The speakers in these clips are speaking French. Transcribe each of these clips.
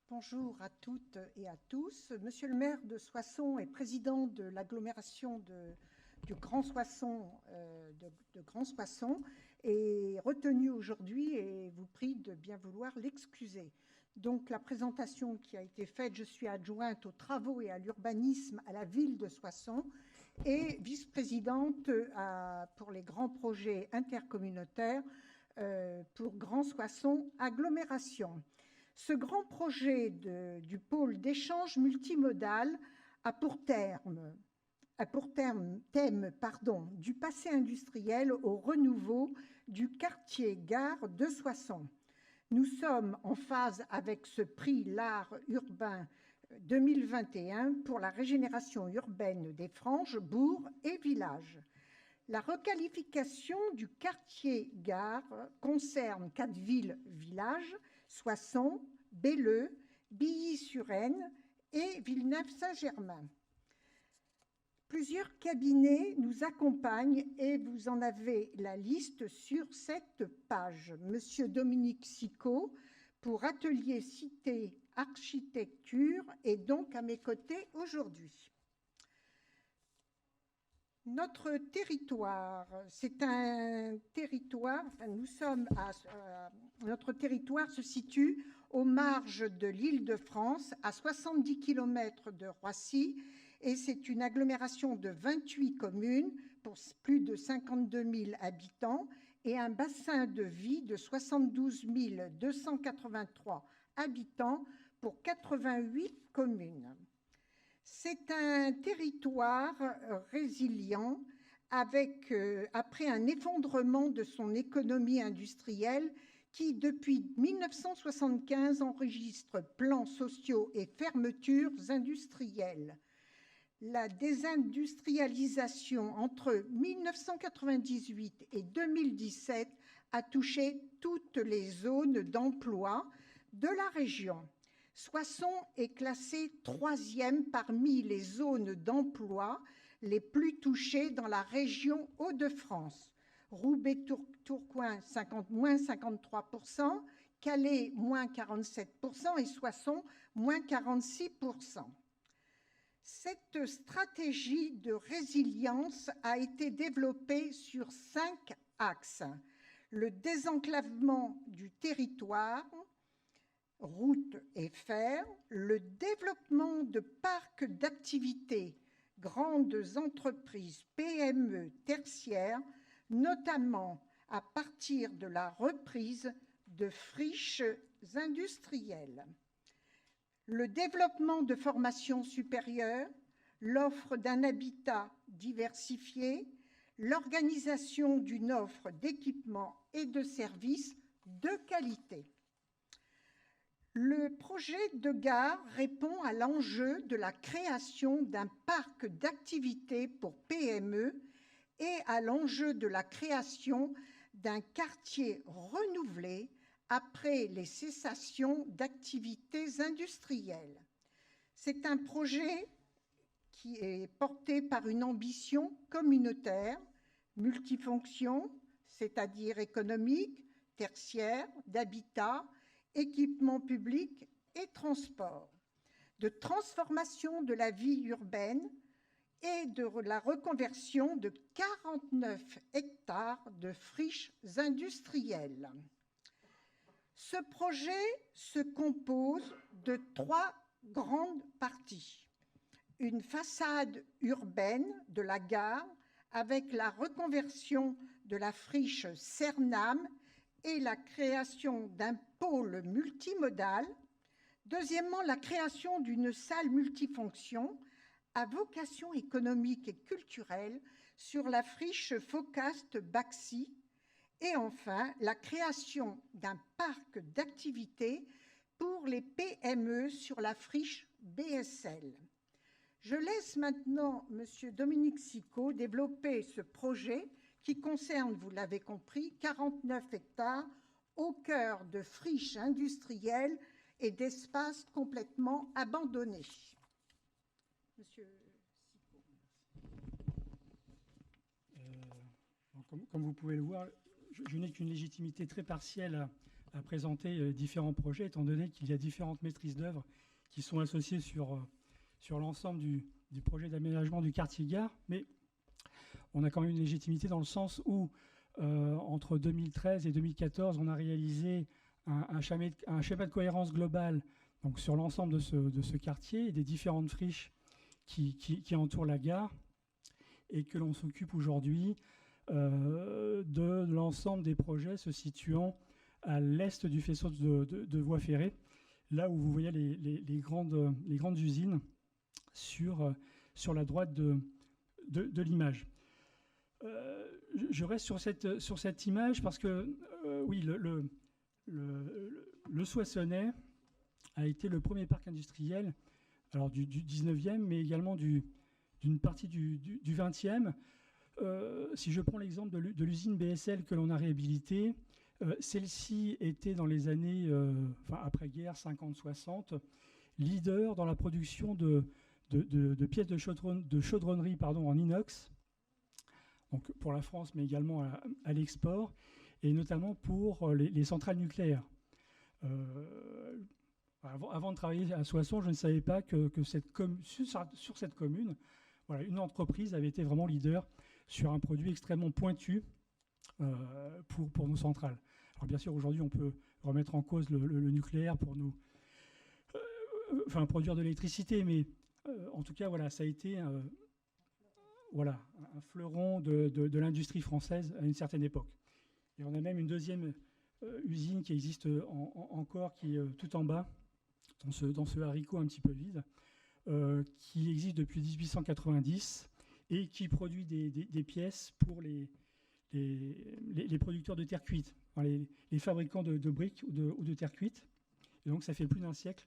Bonjour à toutes et à tous. Monsieur le maire de Soissons est président de l'agglomération du Grand Soissons, de Grand Soissons, est retenu aujourd'hui et vous prie de bien vouloir l'excuser. Donc la présentation qui a été faite, je suis adjointe aux travaux et à l'urbanisme à la ville de Soissons et vice-présidente pour les grands projets intercommunautaires pour Grand Soissons Agglomération. Ce grand projet du pôle d'échange multimodal a pour thème du passé industriel au renouveau du quartier gare de Soissons. Nous sommes en phase avec ce prix l'art urbain 2021 pour la régénération urbaine des franges, bourgs et villages. La requalification du quartier gare concerne 4 villes-villages, Soissons, Belleux, Billy-sur-Aisne et Villeneuve-Saint-Germain. Plusieurs cabinets nous accompagnent et vous en avez la liste sur cette page. Monsieur Dominique Sicot pour Atelier Cité Architecture est donc à mes côtés aujourd'hui. Notre territoire, c'est un territoire, notre territoire se situe aux marges de l'Île-de-France, à 70 km de Roissy, et c'est une agglomération de 28 communes pour plus de 52 000 habitants et un bassin de vie de 72 283 habitants pour 88 communes. C'est un territoire résilient après un effondrement de son économie industrielle qui, depuis 1975, enregistre plans sociaux et fermetures industrielles. La désindustrialisation entre 1998 et 2017 a touché toutes les zones d'emploi de la région. Soissons est classée 3e parmi les zones d'emploi les plus touchées dans la région Hauts-de-France. Roubaix-Tourcoing, moins 53%, Calais, moins 47% et Soissons, moins 46%. Cette stratégie de résilience a été développée sur 5 axes. Le désenclavement du territoire, routes et fer, le développement de parcs d'activités, grandes entreprises, PME, tertiaires, notamment à partir de la reprise de friches industrielles. Le développement de formations supérieures, l'offre d'un habitat diversifié, l'organisation d'une offre d'équipements et de services de qualité. Le projet de gare répond à l'enjeu de la création d'un parc d'activités pour PME et à l'enjeu de la création d'un quartier renouvelé après les cessations d'activités industrielles. C'est un projet qui est porté par une ambition communautaire, multifonction, c'est-à-dire économique, tertiaire, d'habitat, équipements publics et transports, de transformation de la vie urbaine et de la reconversion de 49 hectares de friches industrielles. Ce projet se compose de 3 grandes parties. Une façade urbaine de la gare avec la reconversion de la friche Cernam et la création d'un pôle multimodal. Deuxièmement, la création d'une salle multifonction à vocation économique et culturelle sur la friche Focaste-Baxi. Et enfin, la création d'un parc d'activités pour les PME sur la friche BSL. Je laisse maintenant M. Dominique Sicot développer ce projet qui concerne, vous l'avez compris, 49 hectares au cœur de friches industrielles et d'espaces complètement abandonnés. Monsieur Sicot. Comme vous pouvez le voir, je n'ai qu'une légitimité très partielle à présenter différents projets, étant donné qu'il y a différentes maîtrises d'œuvre qui sont associées sur l'ensemble du projet d'aménagement du quartier gare. Mais on a quand même une légitimité dans le sens où, entre 2013 et 2014, on a réalisé un schéma de cohérence globale donc, sur l'ensemble de ce quartier et des différentes friches qui entourent la gare, et que l'on s'occupe aujourd'hui de l'ensemble des projets se situant à l'est du faisceau de voies ferrées, là où vous voyez les grandes usines sur la droite de l'image. Je reste sur cette image parce que, oui, le Soissonnais a été le premier parc industriel alors du 19e, mais également d'une partie du 20e. Si je prends l'exemple de l'usine BSL que l'on a réhabilitée, celle-ci était dans les années après-guerre, 50-60, leader dans la production de pièces de chaudronnerie en inox, donc pour la France, mais également à l'export, et notamment pour les centrales nucléaires. Avant de travailler à Soissons, je ne savais pas que sur cette commune, voilà, une entreprise avait été vraiment leader sur un produit extrêmement pointu pour nos centrales. Alors bien sûr, aujourd'hui, on peut remettre en cause le nucléaire pour nous produire de l'électricité, mais en tout cas, voilà, ça a été un fleuron de l'industrie française à une certaine époque. Et on a même une deuxième usine qui existe encore, qui est tout en bas, dans ce haricot un petit peu vide, qui existe depuis 1890 et qui produit des pièces pour les producteurs de terre cuite, les fabricants de briques ou de terre cuite. Et donc ça fait plus d'un siècle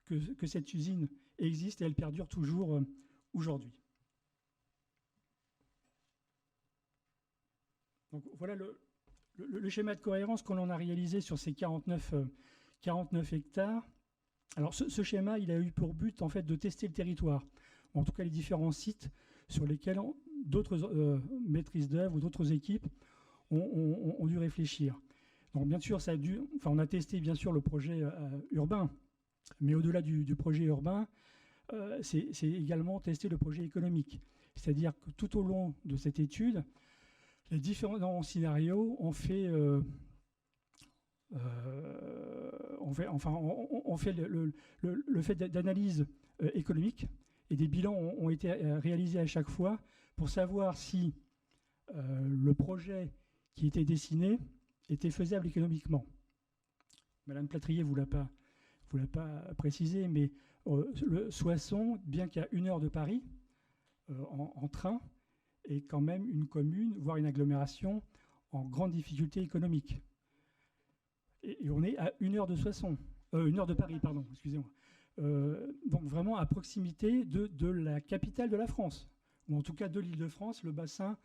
que cette usine existe et elle perdure toujours aujourd'hui. Donc voilà le schéma de cohérence que l'on a réalisé sur ces 49 hectares. Alors ce schéma, il a eu pour but en fait de tester le territoire, en tout cas les différents sites sur lesquels d'autres maîtrises d'œuvre ou d'autres équipes ont dû réfléchir. Donc bien sûr, on a testé bien sûr le projet urbain, mais au-delà du projet urbain, c'est également tester le projet économique. C'est-à-dire que tout au long de cette étude, les différents scénarios ont fait le fait d'analyse économique, et des bilans ont été réalisés à chaque fois pour savoir si le projet qui était dessiné était faisable économiquement. Madame Plâtrier vous l'a pas précisé, mais le Soissons, bien qu'à 1 heure de Paris, en train, est quand même une commune, voire une agglomération en grande difficulté économique. Et on est à 1 heure de Soissons, 1 heure de Paris, pardon, excusez-moi. Donc vraiment à proximité de la capitale de la France, ou en tout cas de l'Île-de-France, le bassin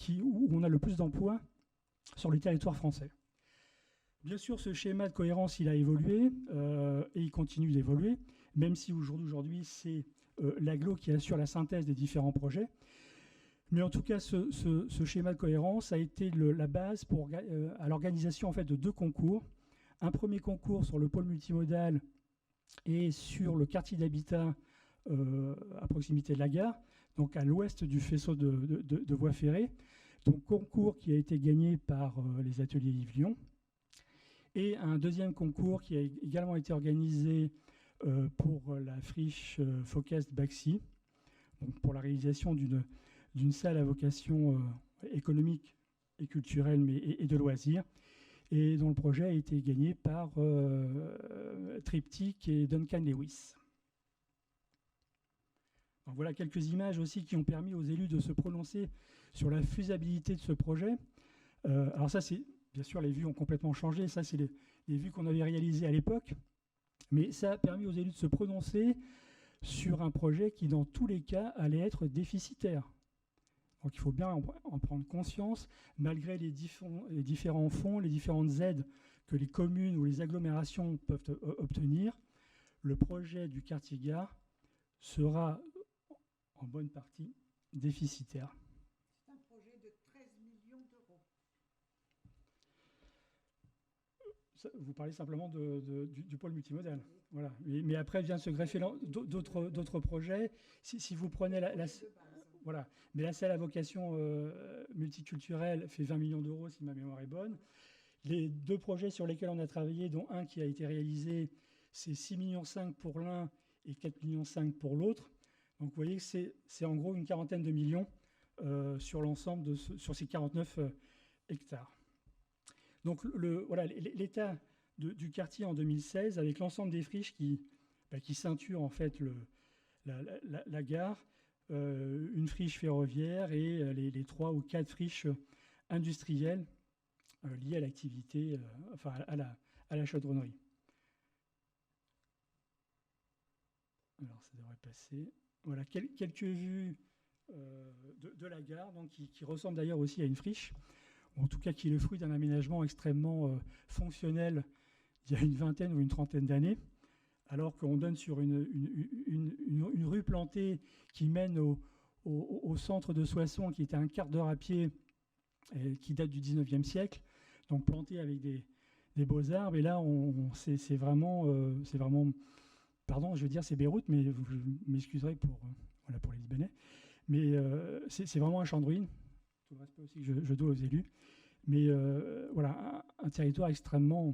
où on a le plus d'emplois sur le territoire français. Bien sûr, ce schéma de cohérence, il a évolué et il continue d'évoluer, même si aujourd'hui, c'est l'agglo qui assure la synthèse des différents projets. Mais en tout cas, ce schéma de cohérence a été la base à l'organisation en fait, de 2 concours. Un premier concours sur le pôle multimodal et sur le quartier d'habitat à proximité de la gare, donc à l'ouest du faisceau de voies ferrées. Donc concours qui a été gagné par les ateliers Yves Lion. Et un deuxième concours qui a également été organisé pour la friche Focast-Baxi, pour la réalisation d'une salle à vocation économique et culturelle et de loisirs, et dont le projet a été gagné par Triptyque et Duncan Lewis. Alors voilà quelques images aussi qui ont permis aux élus de se prononcer sur la faisabilité de ce projet. Alors ça, c'est bien sûr, les vues ont complètement changé. Ça, c'est les vues qu'on avait réalisées à l'époque. Mais ça a permis aux élus de se prononcer sur un projet qui, dans tous les cas, allait être déficitaire. Donc il faut bien en prendre conscience, malgré les différents fonds, les différentes aides que les communes ou les agglomérations peuvent obtenir. Le projet du quartier gare sera en bonne partie déficitaire. C'est un projet de 13 millions d'euros. vous parlez simplement du pôle multimodal. Voilà. Mais après vient se greffer d'autres projets. Si vous prenez voilà. Mais la salle à vocation multiculturelle fait 20 millions d'euros, si ma mémoire est bonne. Les 2 projets sur lesquels on a travaillé, dont un qui a été réalisé, c'est 6,5 millions pour l'un et 4,5 millions pour l'autre. Donc vous voyez que c'est en gros une quarantaine de millions sur l'ensemble sur ces 49 hectares. Donc voilà, l'état du quartier en 2016, avec l'ensemble des friches qui ceinturent en fait la gare, une friche ferroviaire et les 3 ou 4 friches industrielles liées à l'activité, enfin à la chaudronnerie. Alors ça devrait passer. Voilà, quelques vues de la gare, donc, qui ressemble d'ailleurs aussi à une friche, ou en tout cas qui est le fruit d'un aménagement extrêmement fonctionnel il y a une vingtaine ou une trentaine d'années, alors qu'on donne sur une rue plantée qui mène au centre de Soissons, qui était un quart d'heure à pied, qui date du 19e siècle, donc plantée avec des beaux arbres. Et là, c'est vraiment, pardon, je veux dire c'est Beyrouth, mais vous m'excuserez pour les Libanais. Mais c'est vraiment un champ de ruines. Tout le respect aussi que je dois aux élus. Mais voilà, un territoire extrêmement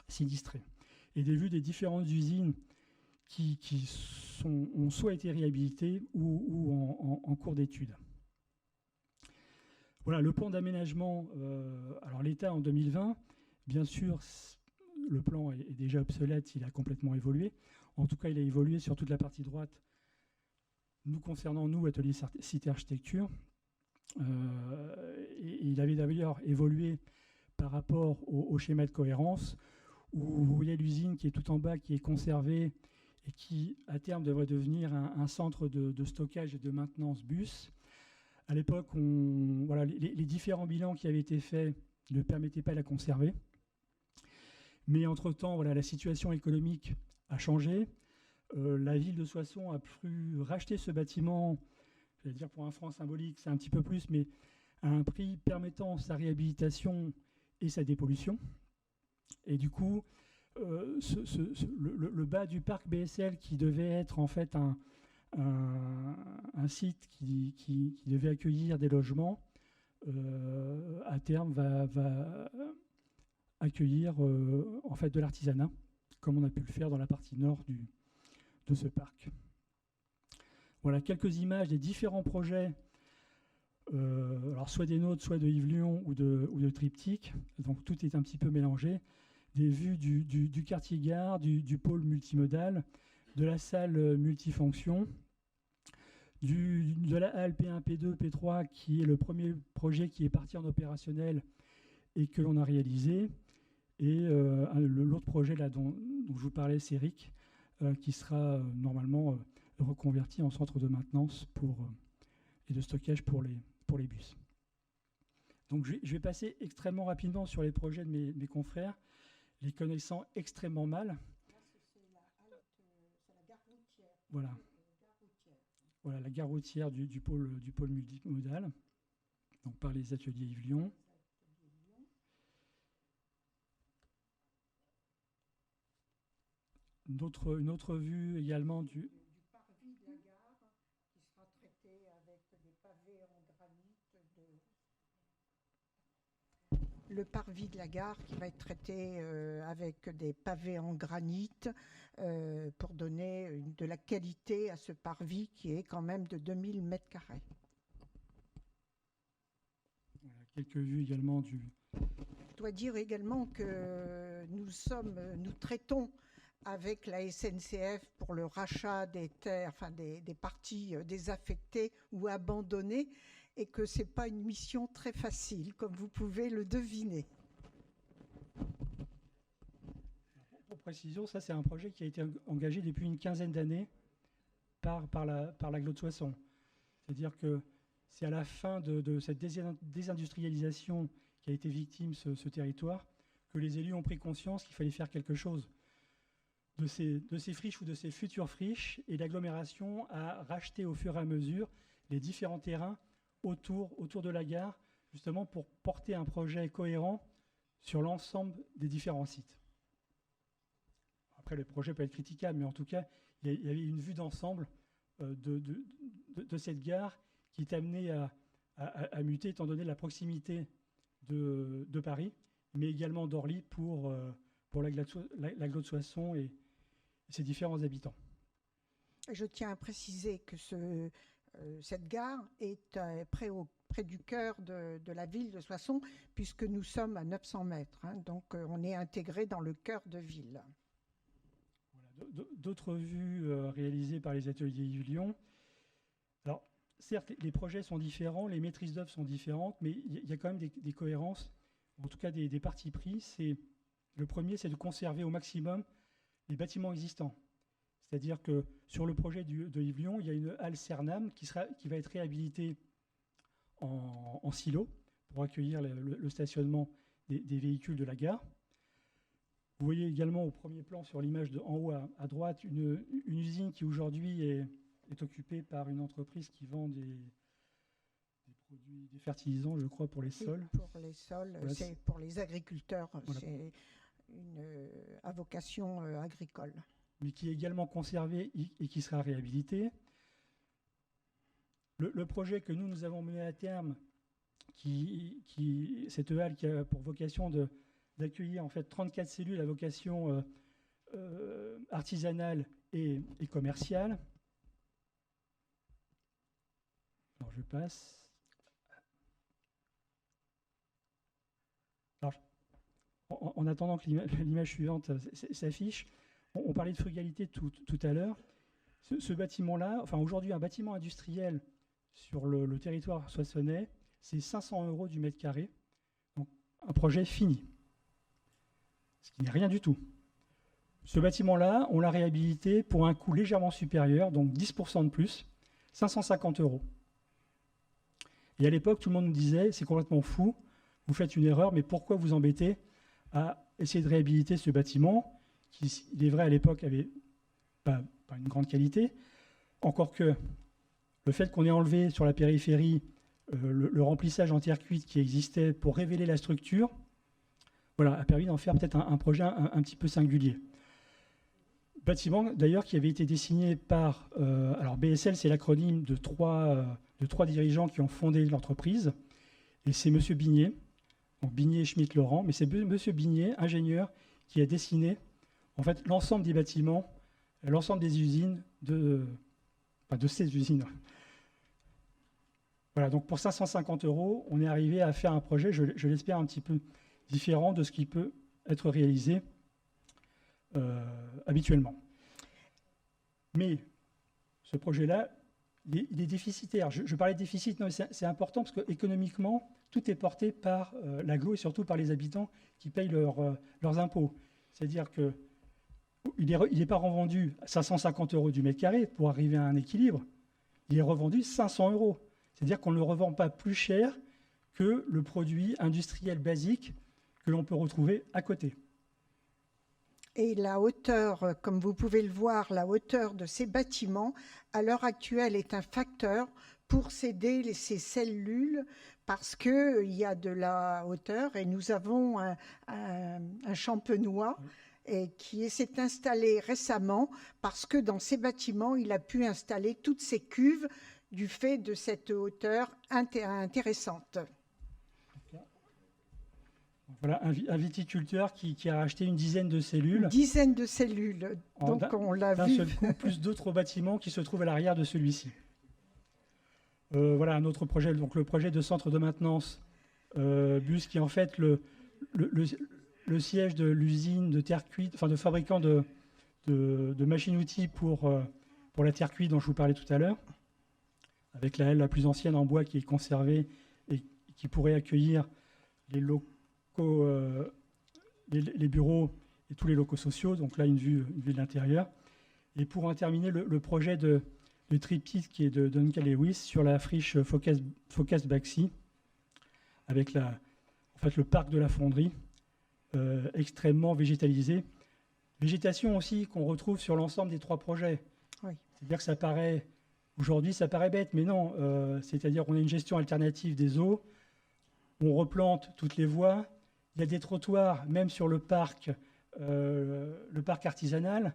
sinistré. Et des vues des différentes usines qui ont soit été réhabilitées ou en cours d'étude. Voilà, le plan d'aménagement. Alors l'État en 2020, bien sûr, le plan est déjà obsolète, il a complètement évolué. En tout cas, il a évolué sur toute la partie droite. Nous concernant, nous, Atelier Cité Architecture, et il avait d'ailleurs évolué par rapport au schéma de cohérence, où vous voyez l'usine qui est tout en bas, qui est conservée et qui, à terme, devrait devenir un centre de stockage et de maintenance bus. À l'époque, voilà, les différents bilans qui avaient été faits ne permettaient pas de la conserver. Mais entre-temps, voilà, la situation économique a changé. La ville de Soissons a pu racheter ce bâtiment, je vais dire pour un franc symbolique, c'est un petit peu plus, mais à un prix permettant sa réhabilitation et sa dépollution. Et du coup, le bas du parc BSL, qui devait être en fait un site qui devait accueillir des logements, à terme va accueillir en fait de l'artisanat, comme on a pu le faire dans la partie nord de ce parc. Voilà quelques images des différents projets, alors soit des nôtres, soit de Yves Lyon ou de Triptyque, donc tout est un petit peu mélangé. Des vues du quartier gare, du pôle multimodal, de la salle multifonction, de la halle P1, P2, P3, qui est le premier projet qui est parti en opérationnel et que l'on a réalisé, et l'autre projet là dont je vous parlais, c'est RIC, qui sera normalement reconverti en centre de maintenance et de stockage pour les bus. Donc je vais passer extrêmement rapidement sur les projets de mes confrères, les connaissant extrêmement mal. C'est la gare routière. Voilà. Voilà, la gare routière du pôle multimodal, donc par les ateliers Yves Lyon. Une autre vue également du parvis de la gare, qui sera traité avec des pavés en granit. Le parvis de la gare qui va être traité avec des pavés en granit pour donner de la qualité à ce parvis qui est quand même de 2000 mètres carrés. Voilà, quelques vues également du... Je dois dire également que nous traitons avec la SNCF pour le rachat des terres, enfin des parties désaffectées ou abandonnées, et que ce n'est pas une mission très facile, comme vous pouvez le deviner. Pour précision, ça c'est un projet qui a été engagé depuis une quinzaine d'années par l'agglo de Soissons. C'est-à-dire que c'est à la fin de cette désindustrialisation qui a été victime ce territoire que les élus ont pris conscience qu'il fallait faire quelque chose de ces friches ou de ces futures friches, et l'agglomération a racheté au fur et à mesure les différents terrains autour de la gare, justement pour porter un projet cohérent sur l'ensemble des différents sites. Après, le projet peut être critiquable, mais en tout cas, il y avait une vue d'ensemble de cette gare qui est amenée à muter, étant donné la proximité de Paris, mais également d'Orly pour l'agglomération de Soissons et ses différents habitants. Je tiens à préciser que cette gare est près du cœur de la ville de Soissons, puisque nous sommes à 900 mètres. Hein, donc, on est intégré dans le cœur de ville. Voilà, d'autres vues réalisées par les ateliers du Lyon. Alors, certes, les projets sont différents, les maîtrises d'œuvre sont différentes, mais il y a quand même des cohérences, en tout cas des partis pris. Le premier, c'est de conserver au maximum les bâtiments existants. C'est-à-dire que sur le projet de Yves-Lyon, il y a une halle Cernam qui va être réhabilitée en silo pour accueillir le stationnement des véhicules de la gare. Vous voyez également au premier plan sur l'image en haut à droite une usine qui aujourd'hui est occupée par une entreprise qui vend des produits, des fertilisants, je crois, pour les sols. Oui, pour les sols, voilà, c'est pour les agriculteurs, voilà. C'est à vocation agricole. Mais qui est également conservé et qui sera réhabilité. Le projet que nous avons mené à terme, cette halle qui a pour vocation d'accueillir en fait 34 cellules à vocation artisanale et commerciale. Alors je passe. Alors, en attendant que l'image suivante s'affiche, on parlait de frugalité tout à l'heure. Ce bâtiment-là, enfin aujourd'hui un bâtiment industriel sur le territoire soissonnais, c'est 500 € du mètre carré. Donc un projet fini. Ce qui n'est rien du tout. Ce bâtiment-là, on l'a réhabilité pour un coût légèrement supérieur, donc 10% de plus, 550 €. Et à l'époque, tout le monde nous disait, c'est complètement fou, vous faites une erreur, mais pourquoi vous embêtez à essayer de réhabiliter ce bâtiment qui, il est vrai, à l'époque, avait pas une grande qualité, encore que le fait qu'on ait enlevé sur la périphérie le remplissage en terre cuite qui existait pour révéler la structure, voilà, a permis d'en faire peut-être un projet un petit peu singulier. Bâtiment, d'ailleurs, qui avait été dessiné par... alors, BSL, c'est l'acronyme de trois dirigeants qui ont fondé l'entreprise. Et c'est M. Bignet, donc Bignet, Schmitt, Laurent, mais c'est M. Bignet, ingénieur, qui a dessiné en fait l'ensemble des bâtiments, l'ensemble des usines de ces usines. Voilà, donc pour 550 €, on est arrivé à faire un projet, je l'espère, un petit peu différent de ce qui peut être réalisé habituellement. Mais ce projet-là, il est déficitaire. Je parlais de déficit, non, c'est important parce qu'économiquement, tout est porté par l'agglo et surtout par les habitants qui payent leurs impôts. C'est-à-dire qu'il n'est pas revendu à 550 € du mètre carré pour arriver à un équilibre. Il est revendu 500 €. C'est-à-dire qu'on ne le revend pas plus cher que le produit industriel basique que l'on peut retrouver à côté. Et la hauteur, comme vous pouvez le voir, la hauteur de ces bâtiments, à l'heure actuelle, est un facteur pour céder ces cellules parce qu'il y a de la hauteur et nous avons un champenois qui s'est installé récemment parce que dans ces bâtiments, il a pu installer toutes ces cuves du fait de cette hauteur intéressante. Voilà, un viticulteur qui a racheté une dizaine de cellules. Une dizaine de cellules, donc on l'a vu. D'un seul coup, plus d'autres bâtiments qui se trouvent à l'arrière de celui-ci. Voilà un autre projet, donc le projet de centre de maintenance bus, qui est en fait le siège de l'usine de terre cuite, enfin de fabricant de machines-outils pour la terre cuite dont je vous parlais tout à l'heure, avec la halle la plus ancienne en bois qui est conservée et qui pourrait accueillir les locaux, les bureaux et tous les locaux sociaux. Donc là, une vue de l'intérieur. Et pour en terminer, le projet de triptyque qui est de Duncan Lewis sur la friche Phocas-Baxi, avec le parc de la fonderie, extrêmement végétalisé. Végétation aussi qu'on retrouve sur l'ensemble des trois projets. Oui. C'est-à-dire que aujourd'hui, ça paraît bête, mais non. C'est-à-dire qu'on a une gestion alternative des eaux, on replante toutes les voies, Il y a des trottoirs, même sur le parc artisanal.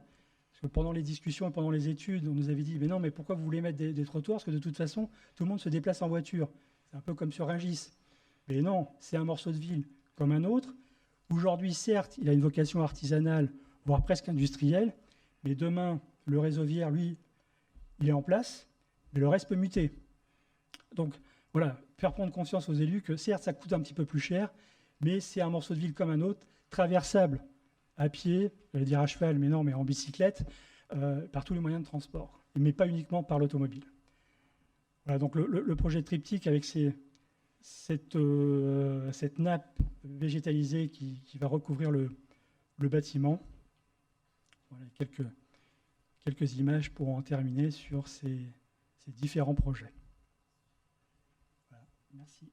Parce que pendant les discussions et pendant les études, on nous avait dit « Mais non, mais pourquoi vous voulez mettre des trottoirs? Parce que de toute façon, tout le monde se déplace en voiture. C'est un peu comme sur Rungis. » Mais non, c'est un morceau de ville comme un autre. Aujourd'hui, certes, il a une vocation artisanale, voire presque industrielle, mais demain, le réseau viaire, lui, il est en place, mais le reste peut muter. Donc voilà, faire prendre conscience aux élus que certes, ça coûte un petit peu plus cher, mais c'est un morceau de ville comme un autre, traversable à pied, j'allais dire à cheval, mais non, mais en bicyclette, par tous les moyens de transport, mais pas uniquement par l'automobile. Voilà, donc le projet triptyque avec cette nappe végétalisée qui va recouvrir le bâtiment. Voilà, quelques images pour en terminer sur ces différents projets. Voilà, merci.